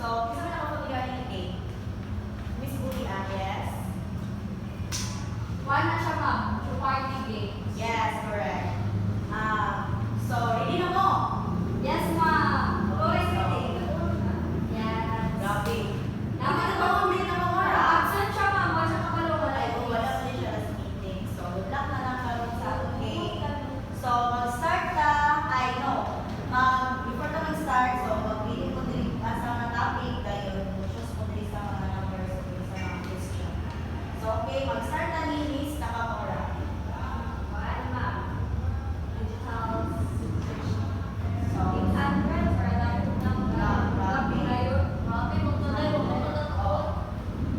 So, isa na ako pag-ibigay ng A. Miss Bulian, yes? 1 na siya, ma'am. Yung party game. Yes, correct. So, ready na mo? Yes, ma'am. Okay, so, Yes. grabe. Dapat Hindi na hindi na mamora. Absent siya, ma'am. Wala siya kapalo. Ay, wala pa din siya sa meeting. So, good luck na lang karoon sa okay. So, mag-start ka. I know. Before ka mag-start, so, mag-reading mo din sa mga topic, dahil choose mo din sa mga numbers, sa mga question. So, okay, mag-start na ni Miss Nakamura. One, ma'am. Digital subscription. So, 800 for that number. Grabe kayo. Grabe, magtunay mo ko oh,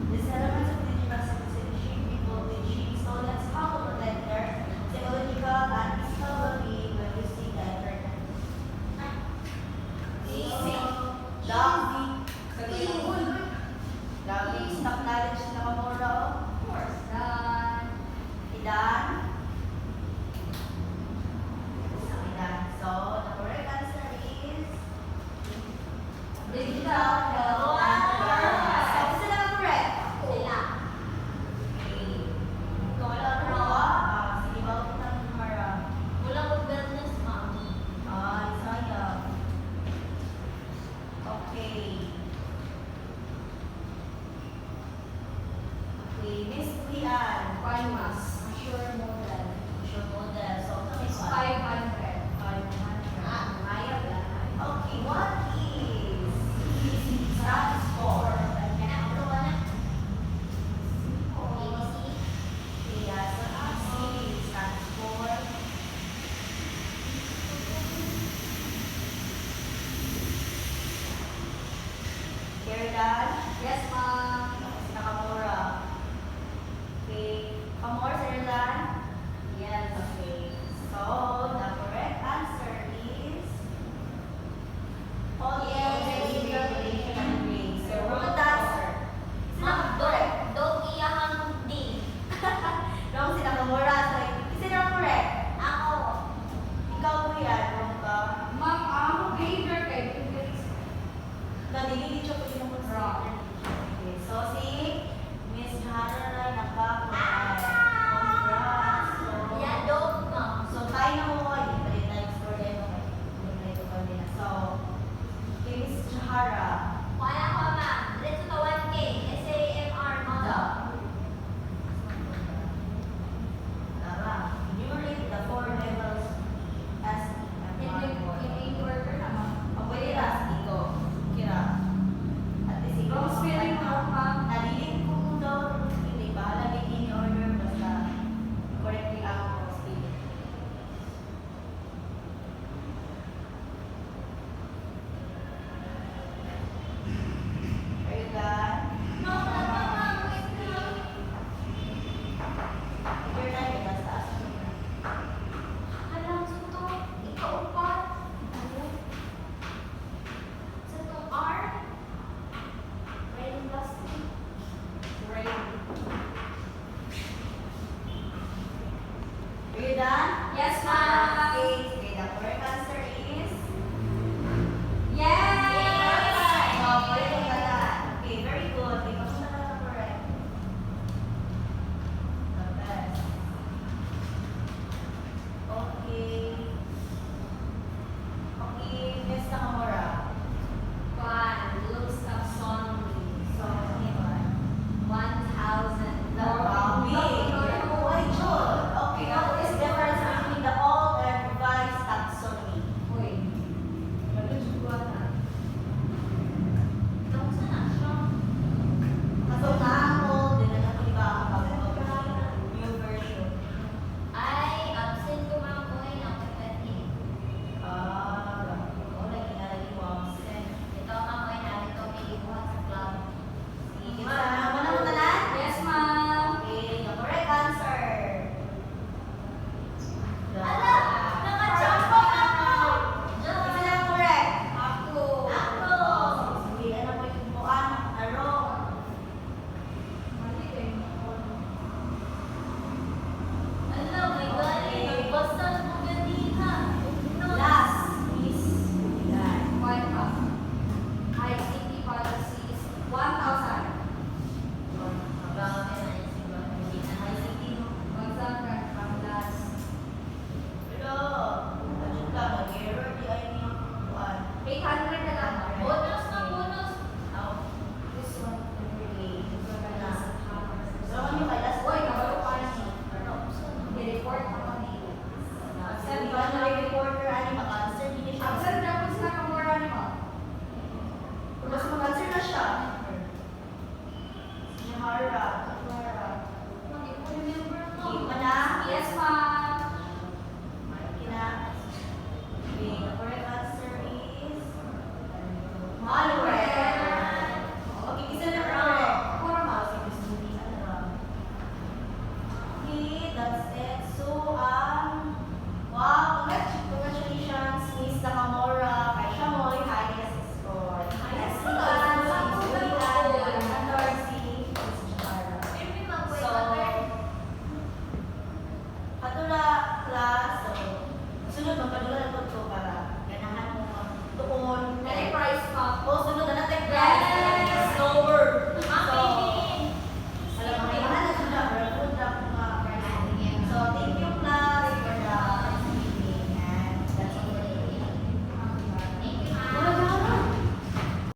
these elements of digital citizenship involve teaching students how to protect their psychological and physical well-being when using the internet. Easy. Dami. Dami. Stock knowledge na Nakamura. Of course. Done. Idan. Idan. So, the correct answer is Digital health and and wellness. So, sila ang correct. Sila. Okay. Ikaw wala na mo. Sige, bawat kita ng Mara. Wala ko wellness, ma'am. Ay, sayang. Okay. Okay, Miss Lian. One, ma'am. Sure model. Sure model. So, ito may It's 500. 500. Maya ba? Okay, what is transform? Kaya sa C is transform. Hear that? Yes, ma'am. Si Nakamura. Okay. Pamor, Sir Lan? Yes. Okay. So, the correct answer is all calculation and grade. So, wrong answer. Ma'am, don't iyahang D. Wrong si Nakamura. So, is it wrong correct? Ako. Ikaw po yan. Wrong ka. Ma'am, ako behavior kayo. Nadilili siya po yung Wrong. Okay. So, si Miss Hannah na nakakuha. Congrats. So, Yeah, don't, ma'am. so, tayo na mo. Hindi pa rin tayo score din. Okay. Ito pa din. So, kay Miss Chahara. Wala ko, ma'am. Let's to 1K. SAMR, model. Tama. Enumerate the 4 levels as In order na, ma'am. Pwede ras, iko. Kira. At least ikaw. Wrong spelling, ma'am. Nalilig ko mo daw. Hindi ba? Lagi in order. ka, so sunod magpadula na po to para ganahan mo tuon. Kaya price pa. O sunod na